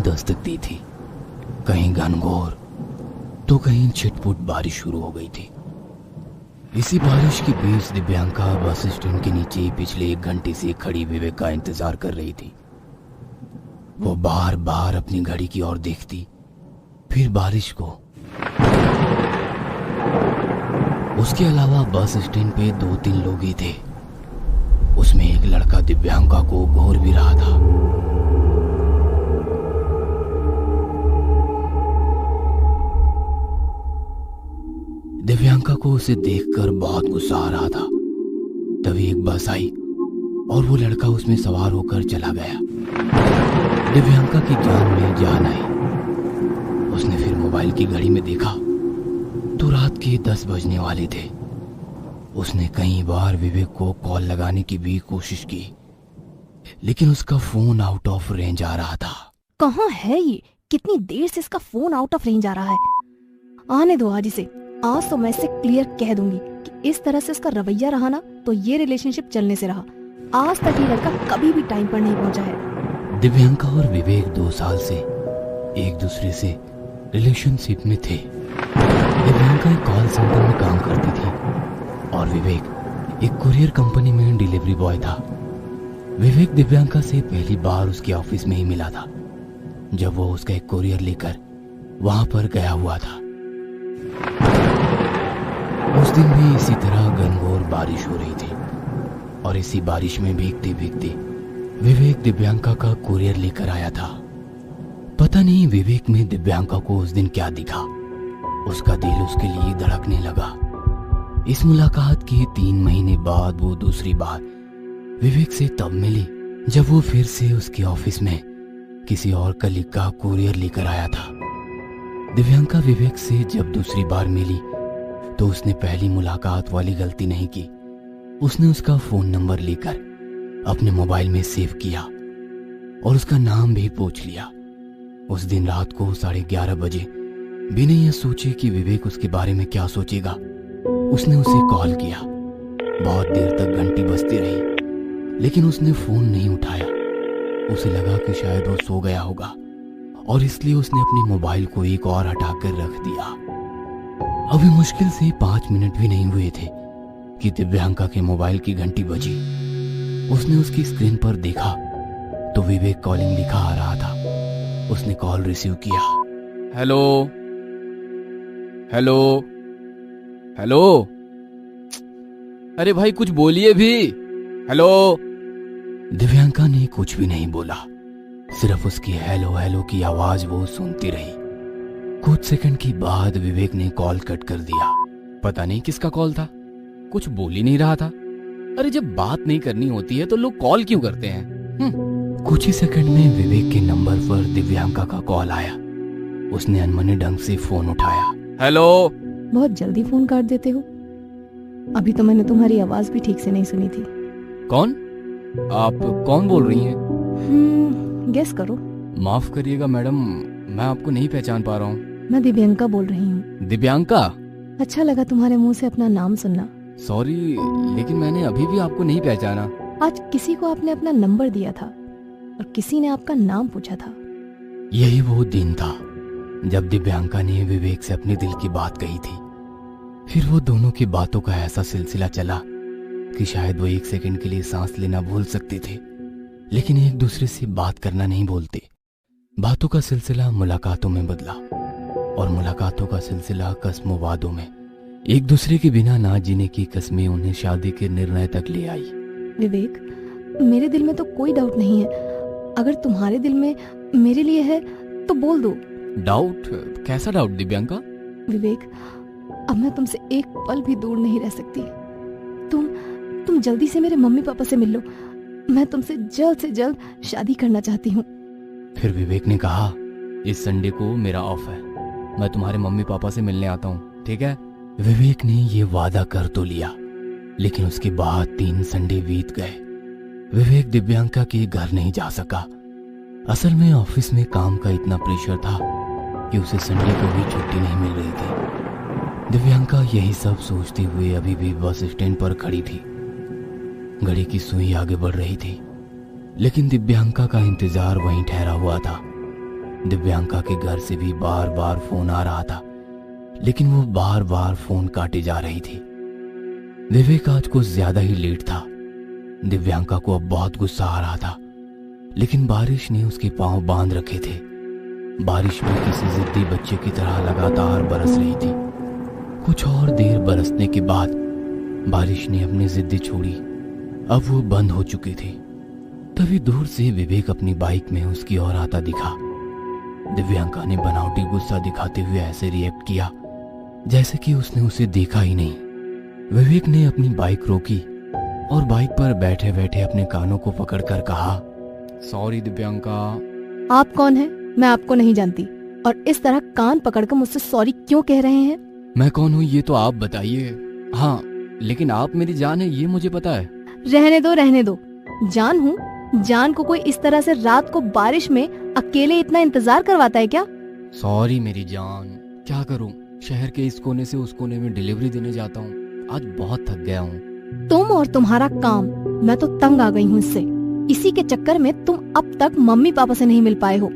दस्तक दी थी। कहीं घनघोर तो कहीं छिटपुट बारिश शुरू हो गई थी। इसी बारिश के बीच दिव्यांका बस स्टैंड के नीचे पिछले 1 घंटे से खड़ी विवेक का इंतजार कर रही थी। वो बार बार अपनी घड़ी की ओर देखती, फिर बारिश को। उसके अलावा बस स्टैंड पे 2-3 लोग ही थे। उसमें एक लड़का दिव्यांका को घूर भी रहा था। दिव्यांका को उसे देखकर बहुत गुस्सा आ रहा था। तभी एक बस आई और वो लड़का उसमें सवार होकर चला गया। दिव्यांका की जान में जान आई। उसने फिर मोबाइल की घड़ी में देखा तो रात के 10 बजने वाले थे। उसने कई बार विवेक को कॉल लगाने की भी कोशिश की, लेकिन उसका फोन आउट ऑफ रेंज आ रहा था। कहाँ है ये? कितनी देर से इसका फोन आउट ऑफ रेंज आ रहा है। आने दो आज इसे। आज तो मैं इसे क्लियर कह दूंगी कि इस तरह से इसका रवैया रहा ना तो ये रिलेशनशिप चलने से रहा। आज तक ये लड़का कभी भी टाइम पर नहीं पहुंचा है। दिव्यांका और विवेक 2 साल से एक दूसरे से रिलेशनशिप में थे। दिव्यांका एक कॉल सेंटर में काम करती थी और विवेक एक कुरियर कंपनी में डिलीवरी बॉय था। विवेक दिव्यांका से पहली बार उसके ऑफिस में ही मिला था, जब वो उसका एक कुरियर लेकर वहां पर गया हुआ था। उस दिन भी इसी तरह घनघोर बारिश हो रही थी और इसी बारिश में भीगते भीगते विवेक दिव्यांका का कुरियर लेकर आया था। पता नहीं विवेक में दिव्यांका को उस दिन क्या दिखा, उसका दिल उसके लिए धड़कने लगा। इस मुलाकात के 3 महीने बाद वो दूसरी बार विवेक से तब मिली जब वो फिर से उसके ऑफिस में किसी और कलीग का कुरियर लेकर आया था। दिव्यांका विवेक से जब दूसरी बार मिली तो उसने पहली मुलाकात वाली गलती नहीं की। उसने उसका फोन नंबर लेकर अपने मोबाइल में सेव किया और उसका नाम भी पूछ लिया। उस दिन रात को 11:30 बजे बिना यह सोचे कि विवेक उसके बारे में क्या सोचेगा, उसने उसे कॉल किया। बहुत देर तक घंटी बजती रही, लेकिन उसने फोन नहीं उठाया। उसे लगा कि शायद वो सो गया होगा और इसलिए उसने अपने मोबाइल को एक और हटाकर रख दिया। अभी मुश्किल से 5 मिनट भी नहीं हुए थे कि दिव्यांका के मोबाइल की घंटी बजी। उसने उसकी स्क्रीन पर देखा तो विवेक कॉलिंग लिखा आ रहा था। उसने कॉल रिसीव किया। हेलो हेलो हेलो, अरे भाई कुछ बोलिए भी। हेलो। दिव्यांका ने कुछ भी नहीं बोला, सिर्फ उसकी हेलो हेलो की आवाज वो सुनती रही। कुछ सेकंड के बाद विवेक ने कॉल कट कर दिया। पता नहीं किसका कॉल था, कुछ बोल ही नहीं रहा था। अरे जब बात नहीं करनी होती है तो लोग कॉल क्यों करते हैं? कुछ ही सेकंड में विवेक के नंबर पर दिव्यांका का कॉल आया। उसने अनमने ढंग से फोन उठाया। हेलो। बहुत जल्दी फोन काट देते हो। अभी तो मैंने तुम्हारी आवाज भी ठीक से नहीं सुनी थी। कौन? आप कौन बोल रही हैं? गेस करो। माफ करिएगा मैडम, मैं आपको नहीं पहचान पा रहा हूँ। मैं दिव्यांका बोल रही हूँ। दिव्यांका? अच्छा लगा तुम्हारे मुंह से अपना नाम सुनना। सॉरी, लेकिन मैंने अभी भी आपको नहीं पहचाना। आज किसी को आपने अपना नंबर दिया था और किसी ने आपका नाम पूछा था। यही वो दिन था जब दिव्यांका ने विवेक से अपने दिल की बात कही थी। फिर वो दोनों की बातों का ऐसा सिलसिला चला कि शायद वो 1 सेकंड के लिए सांस लेना भूल सकते थे, लेकिन एक दूसरे से बात करना नहीं भूलते। बातों का सिलसिला मुलाकातों में बदला और मुलाकातों का सिलसिला कस्मों वादों में। एक दूसरे के बिना ना जीने की कस्में उन्हें शादी के निर्णय तक ले आई। विवेक, मेरे दिल में तो कोई डाउट नहीं है। अगर तुम्हारे दिल में मेरे लिए है तो बोल दो। डाउट? कैसा डाउट दिव्यांका? विवेक, अब मैं तुमसे एक पल भी दूर नहीं रह सकती। तुम जल्दी से मेरे मम्मी पापा से मिल लो। मैं तुमसे जल्द से जल्द शादी करना चाहती हूँ। फिर विवेक ने कहा, इस संडे को मेरा ऑफ है, मैं तुम्हारे मम्मी पापा से मिलने आता हूँ, ठीक है? विवेक ने ये वादा कर तो लिया, लेकिन उसके बाद 3 संडे बीत गए। विवेक दिव्यांका के घर नहीं जा सका। असल में ऑफिस में काम का इतना प्रेशर था कि उसे संडे को भी छुट्टी नहीं मिल रही थी। दिव्यांका यही सब सोचते हुए अभी भी बस स्टैंड पर खड़ी थी। घड़ी की सुई आगे बढ़ रही थी, लेकिन दिव्यांका का इंतजार वहीं ठहरा हुआ था। दिव्यांका के घर से भी बार बार फोन आ रहा था, लेकिन वो बार बार फोन काटे जा रही थी। विवेक आज कुछ ज्यादा ही लेट था। दिव्यांका को अब बहुत गुस्सा आ रहा था, लेकिन बारिश ने उसके पांव बांध रखे थे। बारिश में किसी जिद्दी बच्चे की तरह लगातार बरस रही थी। कुछ और देर बरसने के बाद बारिश ने अपनी जिद्दी छोड़ी। अब वो बंद हो चुकी थी। तभी दूर से विवेक अपनी बाइक में उसकी ओर आता दिखा। दिव्यांका ने बनावटी गुस्सा दिखाते हुए ऐसे रिएक्ट किया जैसे कि उसने उसे देखा ही नहीं। विवेक ने अपनी बाइक रोकी और बाइक पर बैठे बैठे अपने कानों को पकड़कर कहा, सॉरी दिव्यांका। आप कौन हैं? मैं आपको नहीं जानती, और इस तरह कान पकड़कर मुझसे सॉरी क्यों कह रहे हैं? मैं कौन हूँ ये तो आप बताइए। हाँ, लेकिन आप मेरी जान है ये मुझे पता है। रहने दो। जान हूँ? जान को कोई इस तरह से रात को बारिश में अकेले इतना इंतजार करवाता है क्या? सॉरी मेरी जान, क्या करूँ, शहर के इस कोने से उस कोने में डिलीवरी देने जाता हूँ। आज बहुत थक गया हूँ। तुम और तुम्हारा काम, मैं तो तंग आ गई हूँ इससे। इसी के चक्कर में तुम अब तक मम्मी पापा से नहीं मिल पाए हो।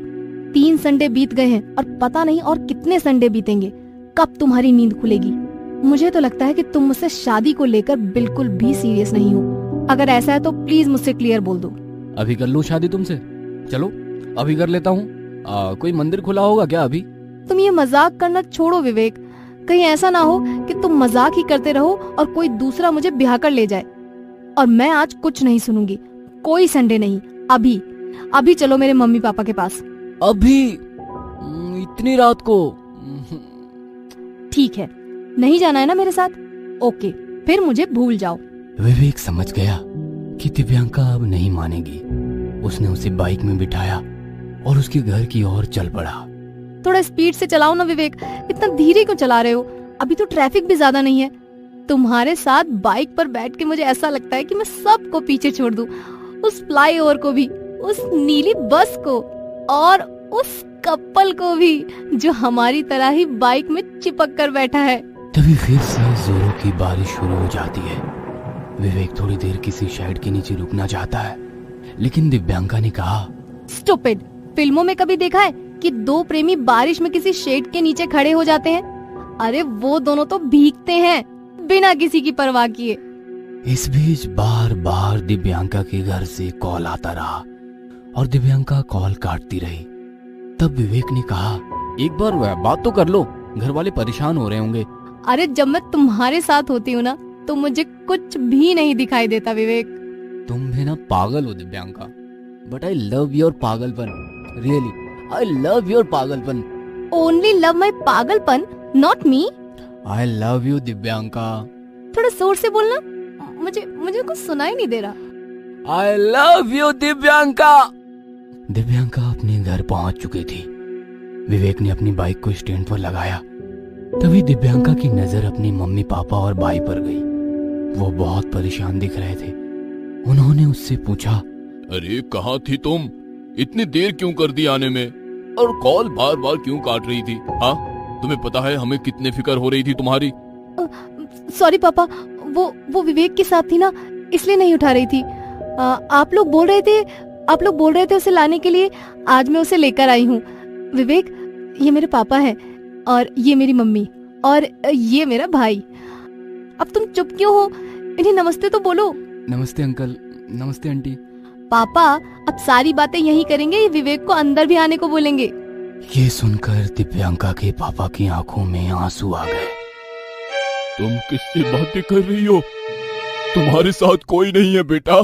3 संडे बीत गए हैं और पता नहीं और कितने संडे बीतेंगे। कब तुम्हारी नींद खुलेगी? मुझे तो लगता है कि तुम मुझसे शादी को लेकर बिल्कुल भी सीरियस नहीं हो। अगर ऐसा है तो प्लीज मुझसे क्लियर बोल दो। अभी कर लूँ शादी तुमसे? चलो अभी कर लेता हूँ। कोई मंदिर खुला होगा क्या अभी? तुम ये मजाक करना छोड़ो विवेक। कहीं ऐसा ना हो कि तुम मजाक ही करते रहो और कोई दूसरा मुझे ब्याह कर ले जाए। और मैं आज कुछ नहीं सुनूंगी। कोई संडे नहीं। अभी चलो मेरे मम्मी पापा के पास। अभी? इतनी रात को? ठीक है, नहीं जाना है ना मेरे साथ? ओके, फिर मुझे भूल जाओ। विवेक समझ गया कि दिव्यांका अब नहीं मानेगी। उसने उसे बाइक में बिठाया और उसके घर की ओर चल पड़ा। थोड़ा स्पीड से चलाओ ना विवेक, इतना धीरे क्यों चला रहे हो? अभी तो ट्रैफिक भी ज्यादा नहीं है। तुम्हारे साथ बाइक पर बैठ के मुझे ऐसा लगता है कि मैं सबको पीछे छोड़ दूं। उस फ्लाईओवर को भी, उस नीली बस को और उस कपल को भी जो हमारी तरह ही बाइक में चिपक कर बैठा है। तभी फिर से जोरों की बारिश शुरू हो जाती है। विवेक थोड़ी देर किसी शेड के नीचे रुकना चाहता है, लेकिन दिव्यांका ने कहा, स्टूपिड, फिल्मों में कभी देखा है कि 2 प्रेमी बारिश में किसी शेड के नीचे खड़े हो जाते हैं? अरे वो दोनों तो भीगते हैं बिना किसी की परवाह किए। इस बीच बार बार दिव्यांका के घर से कॉल आता रहा और दिव्यांका कॉल काटती रही। तब विवेक ने कहा, एक बार बात तो कर लो, घर वाले परेशान हो रहे होंगे। अरे जब मैं तुम्हारे साथ होती हूँ ना तो मुझे कुछ भी नहीं दिखाई देता विवेक। तुम भी ना पागल हो Divyanka, but I love your पागलपन। रियली आई लव योर पागलपन। ओनली लव माई पागलपन, not me. I love you Divyanka. थोड़ा जोर से बोलना, मुझे कुछ सुनाई नहीं दे रहा। I love you Divyanka. Divyanka अपने घर पहुंच चुकी थी। विवेक ने अपनी बाइक को स्टैंड पर लगाया। तभी दिव्यांका की नजर अपनी मम्मी पापा और भाई पर गई। वो बहुत परेशान दिख रहे थे। उन्होंने उससे पूछा, अरे कहाँ थी तुम? इतनी देर क्यों कर दी आने में? और कॉल बार बार क्यों काट रही थी? हाँ, तुम्हें पता है हमें कितने फिक्र हो रही थी तुम्हारी। सॉरी पापा, वो विवेक के साथ थी ना, इसलिए नहीं उठा रही थी। आप लोग बोल रहे थे उसे लाने के लिए। आज मैं उसे लेकर आई हूँ। विवेक, ये मेरे पापा हैं और ये मेरी मम्मी और ये मेरा भाई। अब तुम चुप क्यों हो? इन्हें नमस्ते तो बोलो। नमस्ते अंकल, नमस्ते आंटी। पापा अब सारी बातें यही करेंगे, ये विवेक को अंदर भी आने को बोलेंगे। ये सुनकर दिव्यांका के पापा की आंखों में आंसू आ गए। तुम किससे बातें कर रही हो? तुम्हारे साथ कोई नहीं है बेटा।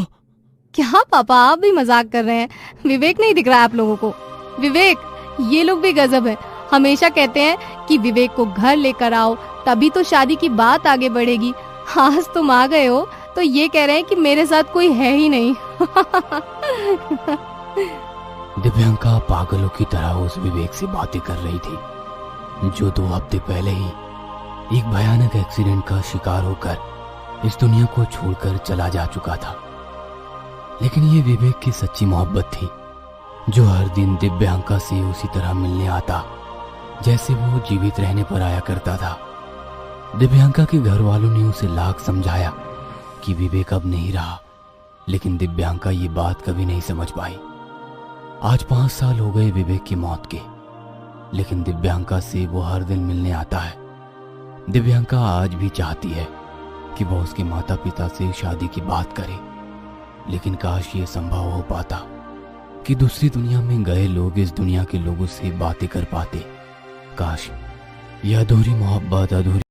क्या पापा, आप भी मजाक कर रहे हैं? विवेक नहीं दिख रहा है आप लोगों को? विवेक, ये लोग भी गजब है। हमेशा कहते हैं कि विवेक को घर लेकर आओ, तभी तो शादी की बात आगे बढ़ेगी। आज तुम आ गए हो तो ये कह रहे हैं कि मेरे साथ कोई है ही नहीं। दिव्यांका पागलों की तरह उस विवेक से बातें कर रही थी, जो 2 हफ्ते पहले ही एक भयानक एक्सीडेंट का शिकार होकर इस दुनिया को छोड़कर चला जा चुका था। लेकिन ये विवेक की सच्ची मोहब्बत थी, जो हर दिन दिव्यांका से उसी तरह मिलने आता जैसे वो जीवित रहने पर आया करता था। दिव्यांका के घर वालों ने उसे लाख समझाया कि विवेक अब नहीं रहा, लेकिन दिव्यांका ये बात कभी नहीं समझ पाई। आज 5 साल हो गए विवेक की मौत के, लेकिन दिव्यांका से वो हर दिन मिलने आता है। दिव्यांका आज भी चाहती है कि वो उसके माता पिता से शादी की बात करे, लेकिन काश ये संभव हो पाता कि दूसरी दुनिया में गए लोग इस दुनिया के लोगों से बातें कर पाते। काश यह अधूरी मोहब्बत, अधूरी